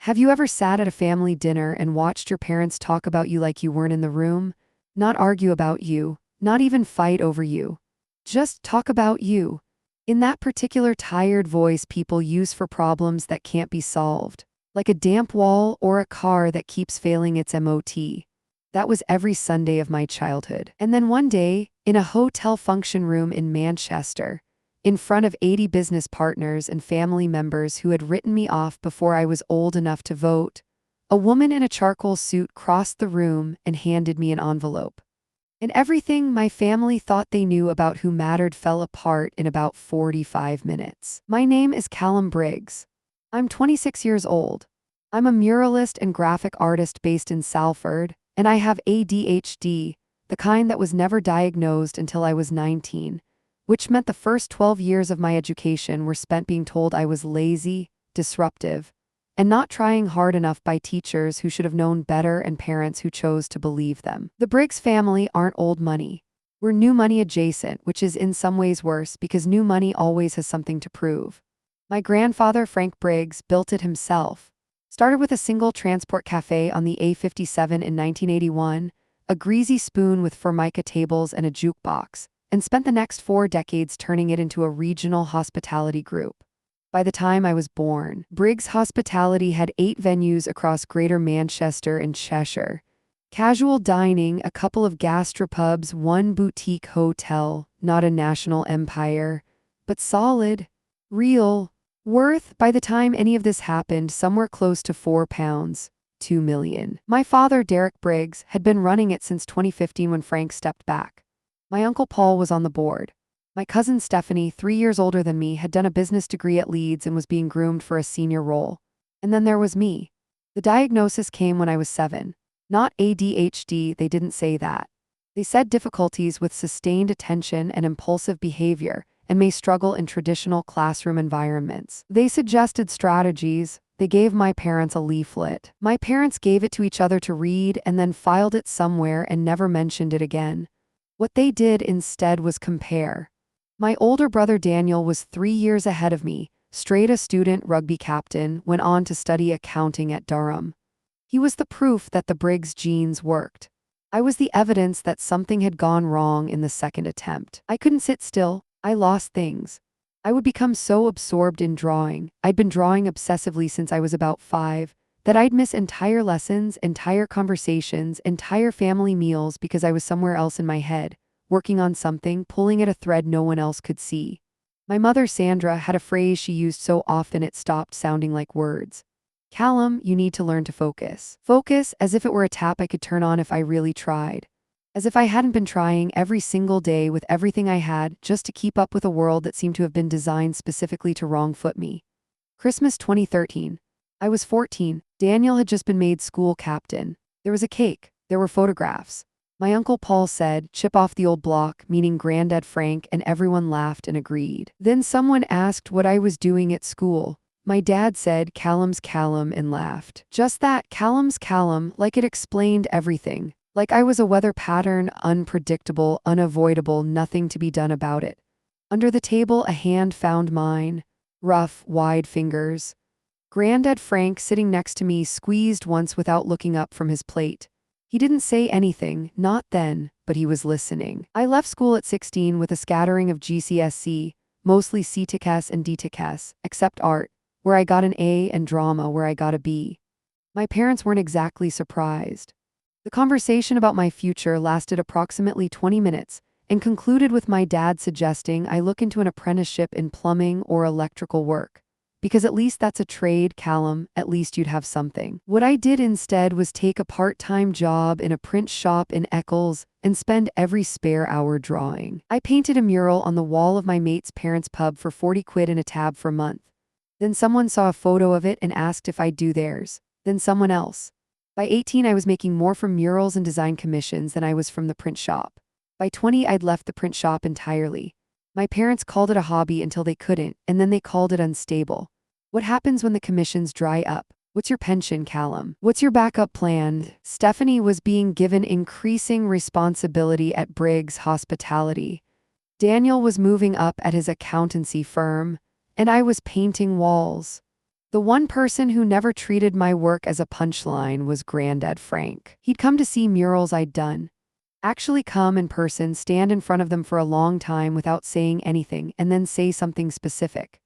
Have you ever sat at a family dinner and watched your parents talk about you like you weren't in the room? Not argue about you, not even fight over you. Just talk about you. In that particular tired voice people use for problems that can't be solved. Like a damp wall or a car that keeps failing its MOT. That was every Sunday of my childhood. And then one day, in a hotel function room in Manchester, in front of 80 business partners and family members who had written me off before I was old enough to vote, a woman in a charcoal suit crossed the room and handed me an envelope. And everything my family thought they knew about who mattered fell apart in about 45 minutes. My name is Callum Briggs. I'm 26 years old. I'm a muralist and graphic artist based in Salford, and I have ADHD, the kind that was never diagnosed until I was 19. Which meant the first 12 years of my education were spent being told I was lazy, disruptive, and not trying hard enough by teachers who should have known better and parents who chose to believe them. The Briggs family aren't old money. We're new money adjacent, which is in some ways worse because new money always has something to prove. My grandfather, Frank Briggs, built it himself. Started with a single transport café on the A57 in 1981, a greasy spoon with formica tables and a jukebox, and spent the next 4 decades turning it into a regional hospitality group. By the time I was born, Briggs Hospitality had 8 venues across Greater Manchester and Cheshire. Casual dining, a couple of gastropubs, 1 boutique hotel, not a national empire, but solid, real, worth, by the time any of this happened, somewhere close to £4, 2 million. My father, Derek Briggs, had been running it since 2015 when Frank stepped back. My uncle Paul was on the board. My cousin Stephanie, 3 years older than me, had done a business degree at Leeds and was being groomed for a senior role. And then there was me. The diagnosis came when I was 7. Not ADHD, they didn't say that. They said difficulties with sustained attention and impulsive behavior, and may struggle in traditional classroom environments. They suggested strategies. They gave my parents a leaflet. My parents gave it to each other to read and then filed it somewhere and never mentioned it again. What they did instead was compare. My older brother Daniel was 3 years ahead of me, straight A student, rugby captain, went on to study accounting at Durham. He was the proof that the Briggs genes worked. I was the evidence that something had gone wrong in the second attempt. I couldn't sit still. I lost things. I would become so absorbed in drawing. I'd been drawing obsessively since I was about 5, that I'd miss entire lessons, entire conversations, entire family meals because I was somewhere else in my head, working on something, pulling at a thread no one else could see. My mother, Sandra, had a phrase she used so often it stopped sounding like words. Callum, you need to learn to focus. Focus, as if it were a tap I could turn on if I really tried. As if I hadn't been trying every single day with everything I had just to keep up with a world that seemed to have been designed specifically to wrong-foot me. Christmas 2013. I was 14. Daniel had just been made school captain. There was a cake. There were photographs. My uncle Paul said, "Chip off the old block," meaning Grandad Frank, and everyone laughed and agreed. Then someone asked what I was doing at school. My dad said, "Callum's Callum," and laughed. Just that, Callum's Callum, like it explained everything. Like I was a weather pattern, unpredictable, unavoidable, nothing to be done about it. Under the table, a hand found mine. Rough, wide fingers. Grandad Frank, sitting next to me, squeezed once without looking up from his plate. He didn't say anything, not then, but he was listening. I left school at 16 with a scattering of GCSE, mostly C-TIC-S and D-TIC-S, except art, where I got an A, and drama, where I got a B. My parents weren't exactly surprised. The conversation about my future lasted approximately 20 minutes and concluded with my dad suggesting I look into an apprenticeship in plumbing or electrical work. Because at least that's a trade, Callum, at least you'd have something. What I did instead was take a part-time job in a print shop in Eccles and spend every spare hour drawing. I painted a mural on the wall of my mate's parents' pub for 40 quid in a tab for a month. Then someone saw a photo of it and asked if I'd do theirs. Then someone else. By 18, I was making more from murals and design commissions than I was from the print shop. By 20, I'd left the print shop entirely. My parents called it a hobby until they couldn't, and then they called it unstable. What happens when the commissions dry up? What's your pension, Callum? What's your backup plan? Stephanie was being given increasing responsibility at Briggs Hospitality. Daniel was moving up at his accountancy firm, and I was painting walls. The one person who never treated my work as a punchline was Grandad Frank. He'd come to see murals I'd done. Actually come in person, stand in front of them for a long time without saying anything, and then say something specific.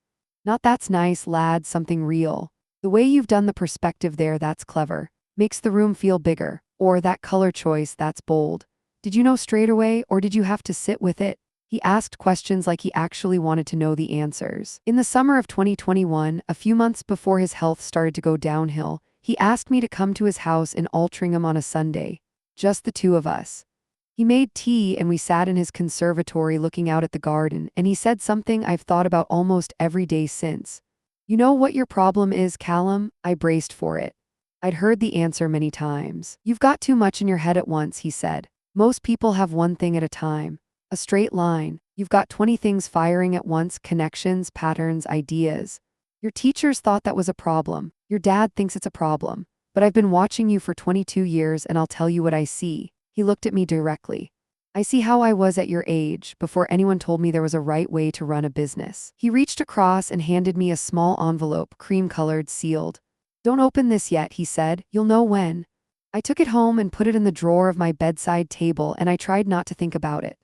Not "That's nice, lad," something real. "The way you've done the perspective there, that's clever. Makes the room feel bigger." Or "That color choice, that's bold. Did you know straight away, or did you have to sit with it?" He asked questions like he actually wanted to know the answers. In the summer of 2021, a few months before his health started to go downhill, he asked me to come to his house in Altrincham on a Sunday. Just the two of us. He made tea and we sat in his conservatory looking out at the garden, and he said something I've thought about almost every day since. "You know what your problem is, Callum?" I braced for it. I'd heard the answer many times. "You've got too much in your head at once," he said. "Most people have one thing at a time. A straight line. You've got 20 things firing at once, connections, patterns, ideas. Your teachers thought that was a problem. Your dad thinks it's a problem. But I've been watching you for 22 years and I'll tell you what I see." He looked at me directly. "I see how I was at your age, before anyone told me there was a right way to run a business." He reached across and handed me a small envelope, cream-colored, sealed. "Don't open this yet," he said. "You'll know when." I took it home and put it in the drawer of my bedside table, and I tried not to think about it.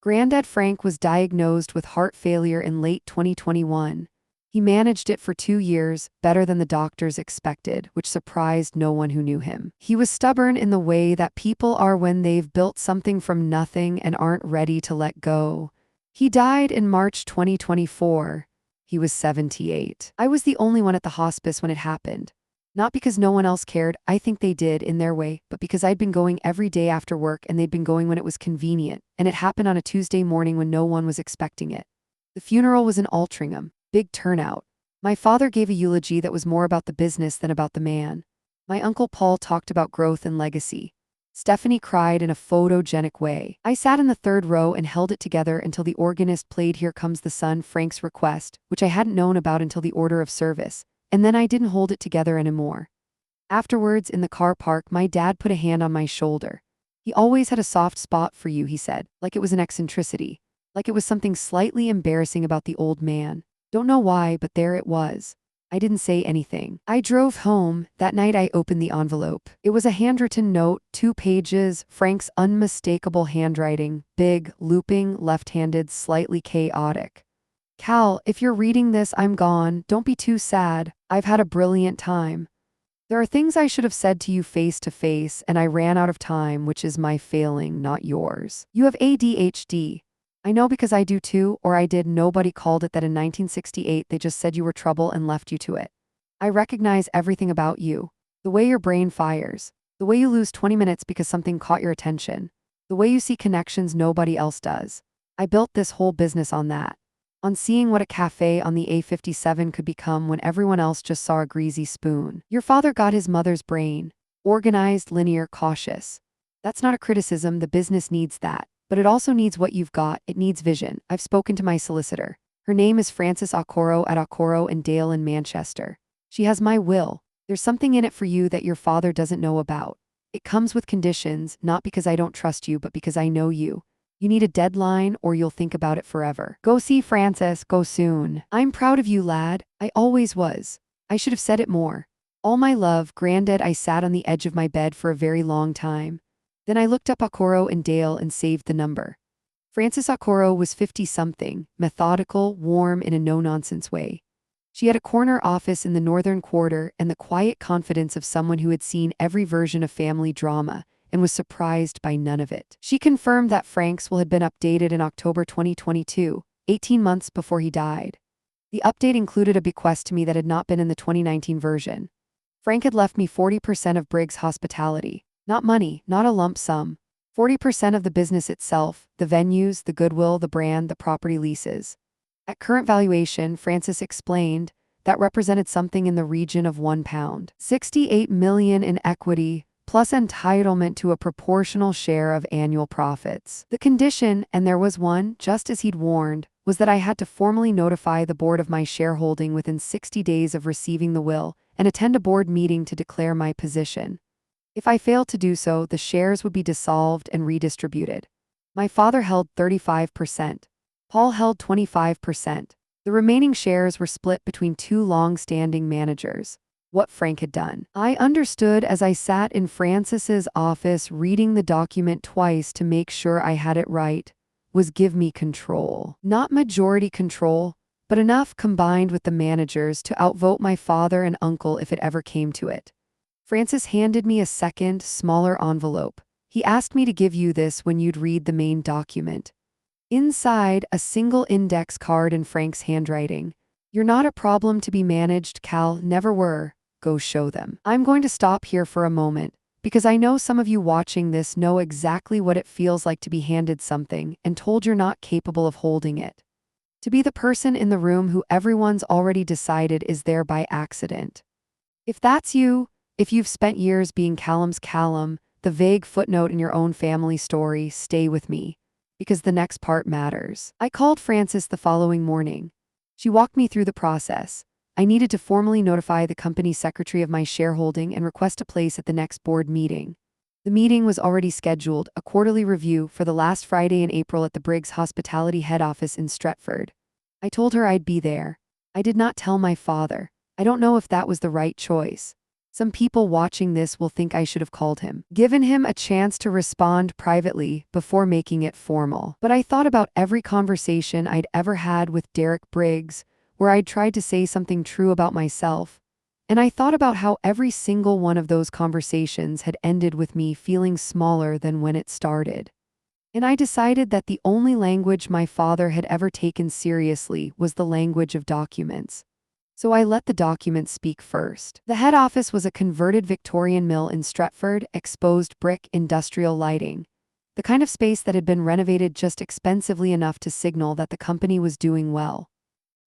Grandad Frank was diagnosed with heart failure in late 2021. He managed it for 2 years, better than the doctors expected, which surprised no one who knew him. He was stubborn in the way that people are when they've built something from nothing and aren't ready to let go. He died in March 2024. He was 78. I was the only one at the hospice when it happened. Not because no one else cared, I think they did in their way, but because I'd been going every day after work and they'd been going when it was convenient, and it happened on a Tuesday morning when no one was expecting it. The funeral was in Altrincham. Big turnout. My father gave a eulogy that was more about the business than about the man. My Uncle Paul talked about growth and legacy. Stephanie cried in a photogenic way. I sat in the third row and held it together until the organist played "Here Comes the Sun," Frank's request, which I hadn't known about until the order of service, and then I didn't hold it together anymore. Afterwards, in the car park, my dad put a hand on my shoulder. "He always had a soft spot for you," he said, like it was an eccentricity, like it was something slightly embarrassing about the old man. Don't know why, but there it was. I didn't say anything. I drove home. That night I opened the envelope. It was a handwritten note, 2 pages, Frank's unmistakable handwriting, big, looping, left-handed, slightly chaotic. "Cal, if you're reading this, I'm gone. Don't be too sad. I've had a brilliant time. There are things I should have said to you face to face, and I ran out of time, which is my failing, not yours. You have ADHD. I know because I do too, or I did. Nobody called it that in 1968. They just said you were trouble and left you to it. I recognize everything about you. The way your brain fires. The way you lose 20 minutes because something caught your attention. The way you see connections nobody else does. I built this whole business on that. On seeing what a cafe on the A57 could become when everyone else just saw a greasy spoon. Your father got his mother's brain. Organized, linear, cautious. That's not a criticism. The business needs that. But it also needs what you've got. It needs vision. I've spoken to my solicitor. Her name is Frances Okoro at Okoro and Dale in Manchester. She has my will. There's something in it for you that your father doesn't know about. It comes with conditions, not because I don't trust you, but because I know you. You need a deadline or you'll think about it forever. Go see Frances, go soon. I'm proud of you, lad. I always was. I should have said it more. All my love, Grandad." I sat on the edge of my bed for a very long time. Then I looked up Okoro and Dale and saved the number. Frances Okoro was 50-something, methodical, warm in a no-nonsense way. She had a corner office in the Northern Quarter and the quiet confidence of someone who had seen every version of family drama and was surprised by none of it. She confirmed that Frank's will had been updated in October 2022, 18 months before he died. The update included a bequest to me that had not been in the 2019 version. Frank had left me 40% of Briggs Hospitality. Not money, not a lump sum. 40% of the business itself, the venues, the goodwill, the brand, the property leases. At current valuation, Frances explained, that represented something in the region of £1. 68 million in equity, plus entitlement to a proportional share of annual profits. The condition, and there was one, just as he'd warned, was that I had to formally notify the board of my shareholding within 60 days of receiving the will and attend a board meeting to declare my position. If I failed to do so, the shares would be dissolved and redistributed. My father held 35%. Paul held 25%. The remaining shares were split between two long-standing managers. What Frank had done. I understood as I sat in Francis's office reading the document twice to make sure I had it right, was give me control. Not majority control, but enough combined with the managers to outvote my father and uncle if it ever came to it. Francis handed me a second, smaller envelope. He asked me to give you this when you'd read the main document. Inside, a single index card in Frank's handwriting. You're not a problem to be managed, Cal, never were. Go show them. I'm going to stop here for a moment, because I know some of you watching this know exactly what it feels like to be handed something and told you're not capable of holding it. To be the person in the room who everyone's already decided is there by accident. If that's you, if you've spent years being Callum's Callum, the vague footnote in your own family story, stay with me, because the next part matters. I called Frances the following morning. She walked me through the process. I needed to formally notify the company secretary of my shareholding and request a place at the next board meeting. The meeting was already scheduled, a quarterly review, for the last Friday in April at the Briggs Hospitality head office in Stretford. I told her I'd be there. I did not tell my father. I don't know if that was the right choice. Some people watching this will think I should have called him, given him a chance to respond privately before making it formal. But I thought about every conversation I'd ever had with Derek Briggs, where I'd tried to say something true about myself, and I thought about how every single one of those conversations had ended with me feeling smaller than when it started. And I decided that the only language my father had ever taken seriously was the language of documents. So I let the documents speak first. The head office was a converted Victorian mill in Stretford, exposed brick, industrial lighting. The kind of space that had been renovated just expensively enough to signal that the company was doing well.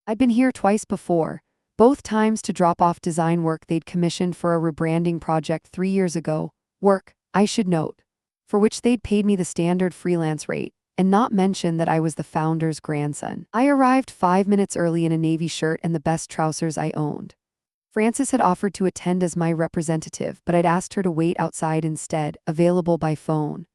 I'd been here twice before, both times to drop off design work they'd commissioned for a rebranding project 3 years ago, work, I should note, for which they'd paid me the standard freelance rate, and not mention that I was the founder's grandson. I arrived 5 minutes early in a navy shirt and the best trousers I owned. Frances had offered to attend as my representative, but I'd asked her to wait outside instead, available by phone.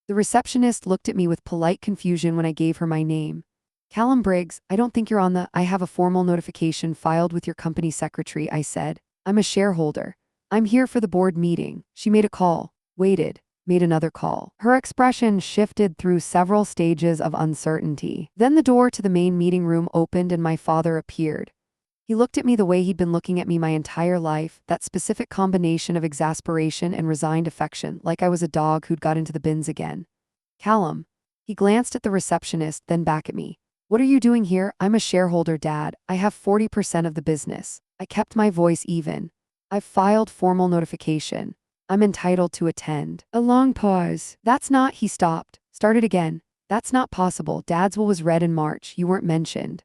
The receptionist looked at me with polite confusion when I gave her my name. Callum Briggs, I don't think you're on the I have a formal notification filed with your company secretary, I said. I'm a shareholder. I'm here for the board meeting. She made a call, waited, made another call. Her expression shifted through several stages of uncertainty. Then the door to the main meeting room opened and my father appeared. He looked at me the way he'd been looking at me my entire life, that specific combination of exasperation and resigned affection, like I was a dog who'd got into the bins again. Callum. He glanced at the receptionist, then back at me. What are you doing here? I'm a shareholder, Dad. I have 40% of the business. I kept my voice even. I've filed formal notification. I'm entitled to attend. A long pause. That's not, he stopped. Started again. That's not possible. Dad's will was read in March. You weren't mentioned.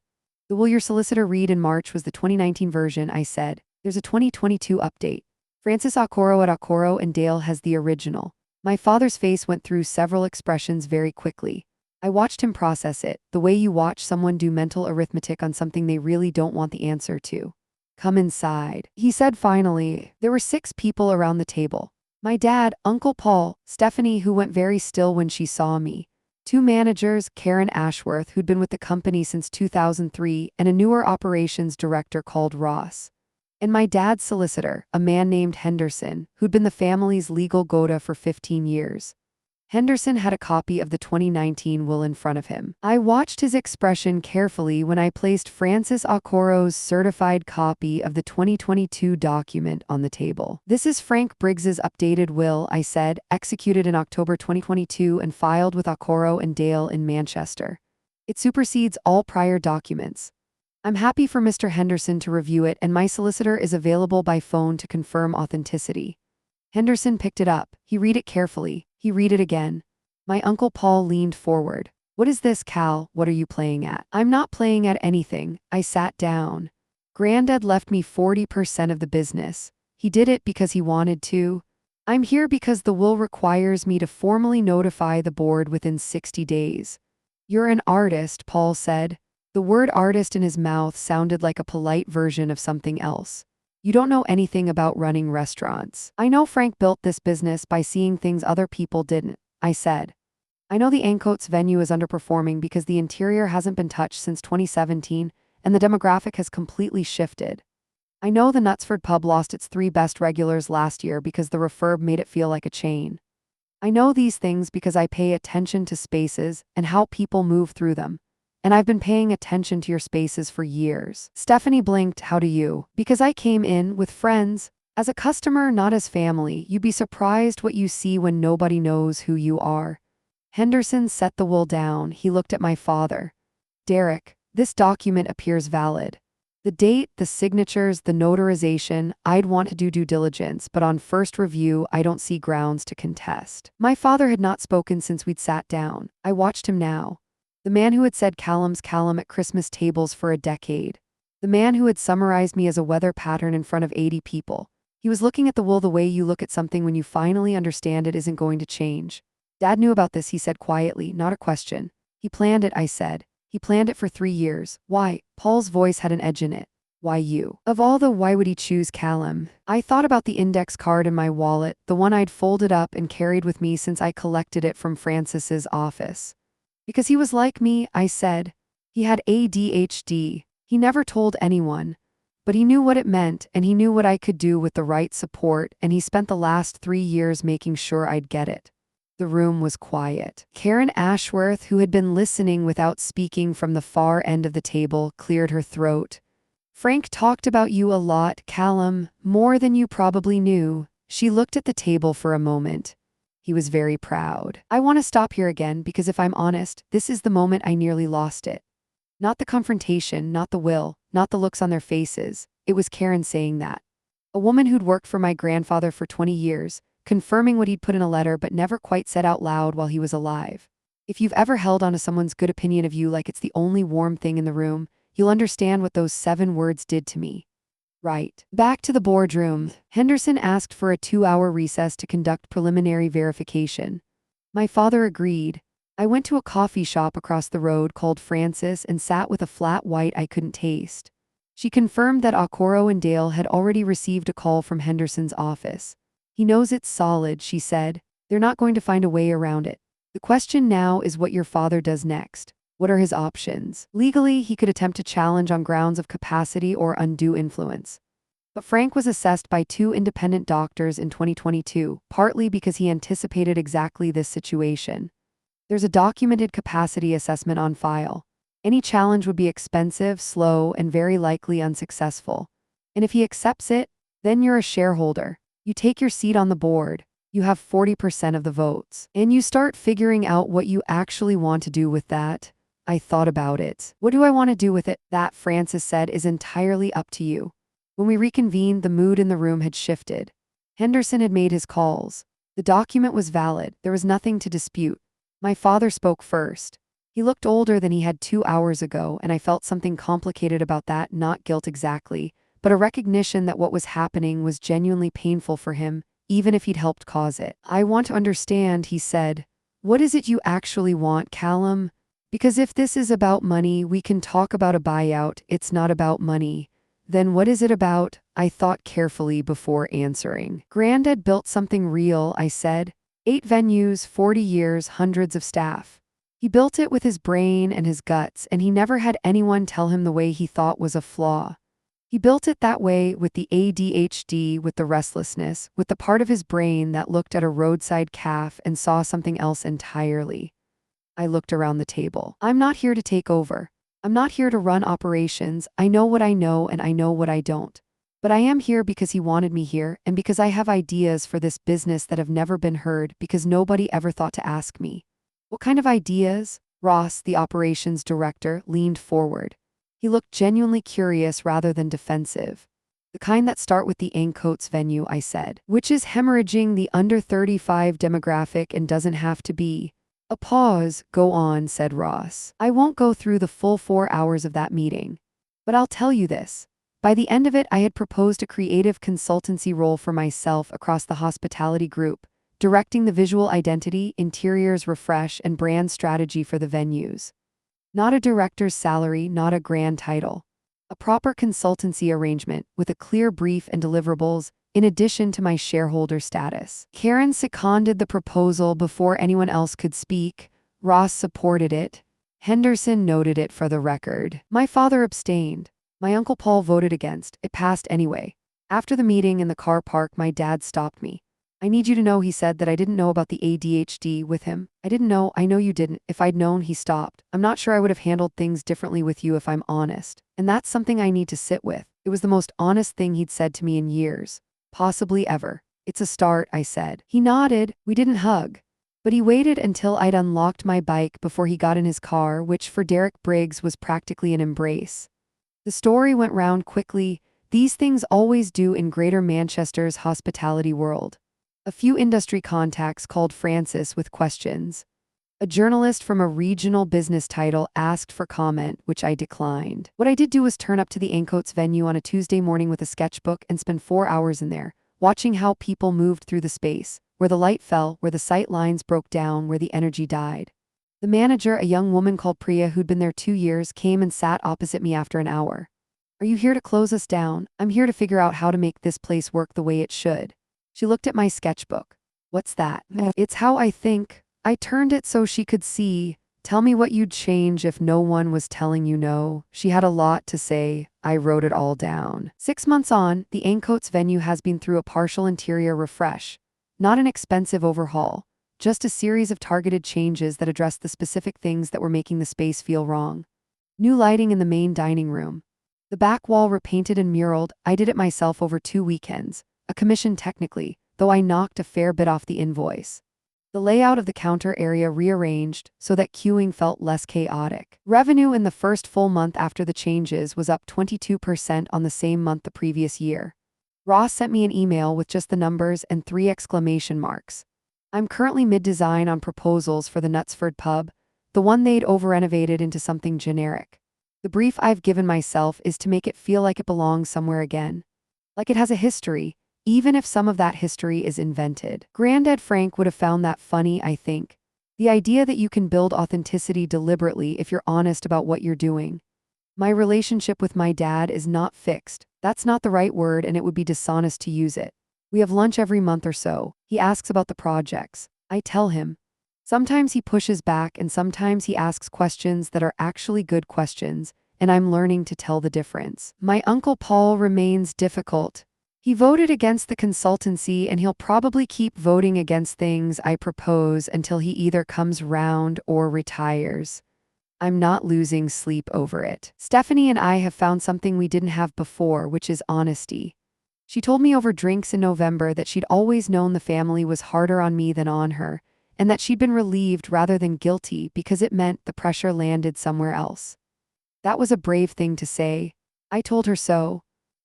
The will your solicitor read in March was the 2019 version, I said. There's a 2022 update. Francis Okoro at Okoro and Dale has the original. My father's face went through several expressions very quickly. I watched him process it, the way you watch someone do mental arithmetic on something they really don't want the answer to. Come inside, he said finally. There were 6 people around the table. My dad, Uncle Paul, Stephanie, who went very still when she saw me, 2 managers, Karen Ashworth, who'd been with the company since 2003, and a newer operations director called Ross. And my dad's solicitor, a man named Henderson, who'd been the family's legal Goda for 15 years. Henderson had a copy of the 2019 will in front of him. I watched his expression carefully when I placed Francis Okoro's certified copy of the 2022 document on the table. This is Frank Briggs's updated will, I said, executed in October 2022 and filed with Okoro and Dale in Manchester. It supersedes all prior documents. I'm happy for Mr. Henderson to review it, and my solicitor is available by phone to confirm authenticity. Henderson picked it up. He read it carefully. He read it again. My Uncle Paul leaned forward. What is this, Cal? What are you playing at? I'm not playing at anything. I sat down. Grandad left me 40% of the business. He did it because he wanted to. I'm here because the will requires me to formally notify the board within 60 days. You're an artist, Paul said. The word artist in his mouth sounded like a polite version of something else. You don't know anything about running restaurants. I know Frank built this business by seeing things other people didn't, I said. I know the Ancoats venue is underperforming because the interior hasn't been touched since 2017, and the demographic has completely shifted. I know the Knutsford pub lost its 3 best regulars last year because the refurb made it feel like a chain. I know these things because I pay attention to spaces and how people move through them. And I've been paying attention to your spaces for years. Stephanie blinked. How do you? Because I came in with friends. As a customer, not as family. You'd be surprised what you see when nobody knows who you are. Henderson set the wool down. He looked at my father. Derek, this document appears valid. The date, the signatures, the notarization, I'd want to do due diligence, but on first review, I don't see grounds to contest. My father had not spoken since we'd sat down. I watched him now. The man who had said Callum's Callum at Christmas tables for a decade. The man who had summarized me as a weather pattern in front of 80 people. He was looking at the wool the way you look at something when you finally understand it isn't going to change. Dad knew about this, he said quietly, not a question. He planned it, I said. He planned it for 3 years. Why? Paul's voice had an edge in it. Why you? Of all the why would he choose Callum? I thought about the index card in my wallet, the one I'd folded up and carried with me since I collected it from Francis's office. Because he was like me, I said. He had ADHD. He never told anyone. But he knew what it meant, and he knew what I could do with the right support, and he spent the last 3 years making sure I'd get it. The room was quiet. Karen Ashworth, who had been listening without speaking from the far end of the table, cleared her throat. Frank talked about you a lot, Callum, more than you probably knew. She looked at the table for a moment. He was very proud. I want to stop here again because if I'm honest, this is the moment I nearly lost it. Not the confrontation, not the will, not the looks on their faces. It was Karen saying that. A woman who'd worked for my grandfather for 20 years, confirming what he'd put in a letter but never quite said out loud while he was alive. If you've ever held on to someone's good opinion of you like it's the only warm thing in the room, you'll understand what those 7 words did to me. Right. Back to the boardroom. Henderson asked for a 2-hour recess to conduct preliminary verification. My father agreed. I went to a coffee shop across the road called Francis and sat with a flat white I couldn't taste. She confirmed that Okoro and Dale had already received a call from Henderson's office. He knows it's solid, she said. They're not going to find a way around it. The question now is what your father does next. What are his options? Legally, he could attempt to challenge on grounds of capacity or undue influence. But Frank was assessed by 2 independent doctors in 2022, partly because he anticipated exactly this situation. There's a documented capacity assessment on file. Any challenge would be expensive, slow, and very likely unsuccessful. And if he accepts it, then you're a shareholder. You take your seat on the board. You have 40% of the votes. And you start figuring out what you actually want to do with that. I thought about it. What do I want to do with it? That, Francis said, is entirely up to you. When we reconvened, the mood in the room had shifted. Henderson had made his calls. The document was valid. There was nothing to dispute. My father spoke first. He looked older than he had 2 hours ago, and I felt something complicated about that, not guilt exactly, but a recognition that what was happening was genuinely painful for him, even if he'd helped cause it. I want to understand, he said. What is it you actually want, Callum? Because if this is about money, we can talk about a buyout. It's not about money. Then what is it about? I thought carefully before answering. Grandad built something real, I said. 8 venues, 40 years, hundreds of staff. He built it with his brain and his guts, and he never had anyone tell him the way he thought was a flaw. He built it that way with the ADHD, with the restlessness, with the part of his brain that looked at a roadside calf and saw something else entirely. I looked around the table. I'm not here to take over. I'm not here to run operations. I know what I know and I know what I don't. But I am here because he wanted me here and because I have ideas for this business that have never been heard because nobody ever thought to ask me. What kind of ideas? Ross, the operations director, leaned forward. He looked genuinely curious rather than defensive. The kind that start with the Ancoats venue, I said, which is hemorrhaging the under 35 demographic and doesn't have to be. A pause. Go on, said Ross. I won't go through the full 4 hours of that meeting. But I'll tell you this. By the end of it, I had proposed a creative consultancy role for myself across the hospitality group, directing the visual identity, interiors refresh, and brand strategy for the venues. Not a director's salary, not a grand title. A proper consultancy arrangement with a clear brief and deliverables, in addition to my shareholder status. Karen seconded the proposal before anyone else could speak. Ross supported it. Henderson noted it for the record. My father abstained. My Uncle Paul voted against. It passed anyway. After the meeting in the car park, my dad stopped me. I need you to know, he said, that I didn't know about the ADHD with him. I didn't know. I know you didn't. If I'd known, he stopped. I'm not sure I would have handled things differently with you if I'm honest. And that's something I need to sit with. It was the most honest thing he'd said to me in years. Possibly ever. It's a start, I said. He nodded. We didn't hug. But he waited until I'd unlocked my bike before he got in his car, which for Derek Briggs was practically an embrace. The story went round quickly. These things always do in Greater Manchester's hospitality world. A few industry contacts called Francis with questions. A journalist from a regional business title asked for comment, which I declined. What I did do was turn up to the Ancoats venue on a Tuesday morning with a sketchbook and spend 4 hours in there, watching how people moved through the space, where the light fell, where the sight lines broke down, where the energy died. The manager, a young woman called Priya who'd been there 2 years, came and sat opposite me after an hour. Are you here to close us down? I'm here to figure out how to make this place work the way it should. She looked at my sketchbook. What's that? It's how I think. I turned it so she could see. Tell me what you'd change if no one was telling you no. She had a lot to say. I wrote it all down. 6 months on, the Ancoats venue has been through a partial interior refresh. Not an expensive overhaul. Just a series of targeted changes that addressed the specific things that were making the space feel wrong. New lighting in the main dining room. The back wall repainted and muraled. I did it myself over 2 weekends. A commission technically, though I knocked a fair bit off the invoice. The layout of the counter area rearranged so that queuing felt less chaotic. Revenue in the first full month after the changes was up 22% on the same month the previous year. Ross sent me an email with just the numbers and 3 exclamation marks. I'm currently mid-design on proposals for the Knutsford pub, the one they'd over-renovated into something generic. The brief I've given myself is to make it feel like it belongs somewhere again. Like it has a history, even if some of that history is invented. Grandad Frank would have found that funny, I think. The idea that you can build authenticity deliberately if you're honest about what you're doing. My relationship with my dad is not fixed. That's not the right word, and it would be dishonest to use it. We have lunch every month or so. He asks about the projects. I tell him. Sometimes he pushes back, and sometimes he asks questions that are actually good questions, and I'm learning to tell the difference. My Uncle Paul remains difficult. He voted against the consultancy, and he'll probably keep voting against things I propose until he either comes round or retires. I'm not losing sleep over it. Stephanie and I have found something we didn't have before, which is honesty. She told me over drinks in November that she'd always known the family was harder on me than on her, and that she'd been relieved rather than guilty because it meant the pressure landed somewhere else. That was a brave thing to say. I told her so.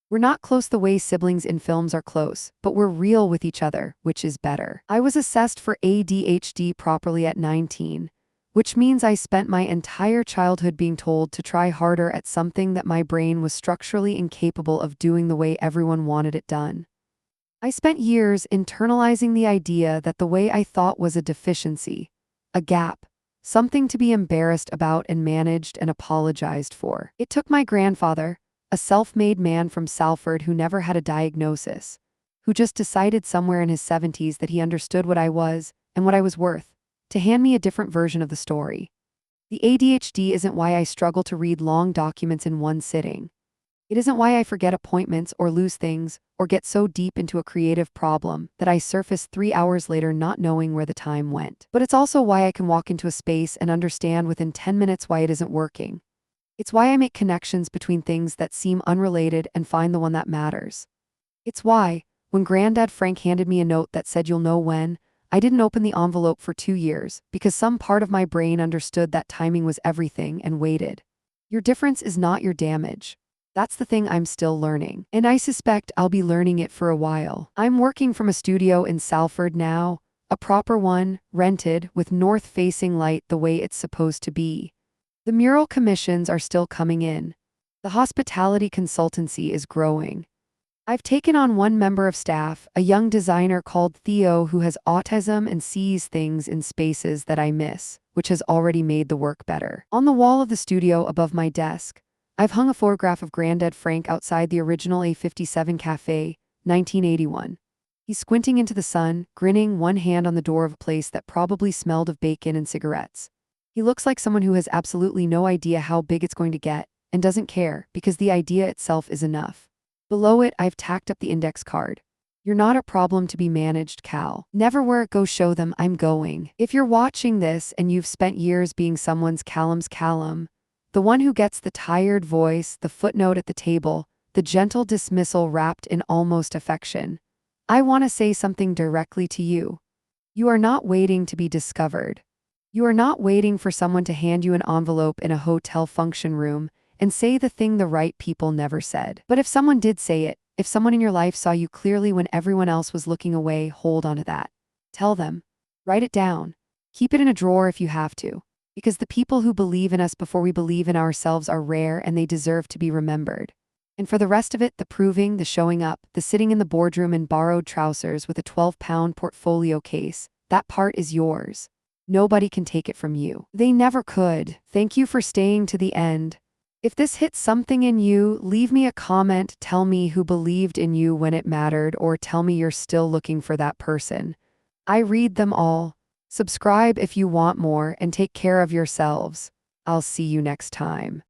We're not close the way siblings in films are close, but we're real with each other, which is better. I was assessed for ADHD properly at 19, which means I spent my entire childhood being told to try harder at something that my brain was structurally incapable of doing the way everyone wanted it done. I spent years internalizing the idea that the way I thought was a deficiency, a gap, something to be embarrassed about and managed and apologized for. It took my grandfather, a self-made man from Salford who never had a diagnosis, who just decided somewhere in his 70s that he understood what I was and what I was worth, to hand me a different version of the story. The ADHD isn't why I struggle to read long documents in one sitting. It isn't why I forget appointments or lose things or get so deep into a creative problem that I surface 3 hours later not knowing where the time went. But it's also why I can walk into a space and understand within 10 minutes why it isn't working. It's why I make connections between things that seem unrelated and find the one that matters. It's why, when Grandad Frank handed me a note that said you'll know when, I didn't open the envelope for 2 years because some part of my brain understood that timing was everything and waited. Your difference is not your damage. That's the thing I'm still learning, and I suspect I'll be learning it for a while. I'm working from a studio in Salford now, a proper one, rented, with north-facing light the way it's supposed to be. The mural commissions are still coming in. The hospitality consultancy is growing. I've taken on one member of staff, a young designer called Theo who has autism and sees things in spaces that I miss, which has already made the work better. On the wall of the studio above my desk, I've hung a photograph of Grandad Frank outside the original A57 café, 1981. He's squinting into the sun, grinning, one hand on the door of a place that probably smelled of bacon and cigarettes. He looks like someone who has absolutely no idea how big it's going to get and doesn't care because the idea itself is enough. Below it, I've tacked up the index card. You're not a problem to be managed, Cal. Never where it goes show them I'm going. If you're watching this and you've spent years being someone's Callum's Callum, the one who gets the tired voice, the footnote at the table, the gentle dismissal wrapped in almost affection, I want to say something directly to you. You are not waiting to be discovered. You are not waiting for someone to hand you an envelope in a hotel function room and say the thing the right people never said. But if someone did say it, if someone in your life saw you clearly when everyone else was looking away, hold on to that. Tell them. Write it down. Keep it in a drawer if you have to. Because the people who believe in us before we believe in ourselves are rare and they deserve to be remembered. And for the rest of it, the proving, the showing up, the sitting in the boardroom in borrowed trousers with a 12-pound portfolio case, that part is yours. Nobody can take it from you. They never could. Thank you for staying to the end. If this hit something in you, leave me a comment, tell me who believed in you when it mattered, or tell me you're still looking for that person. I read them all. Subscribe if you want more and take care of yourselves. I'll see you next time.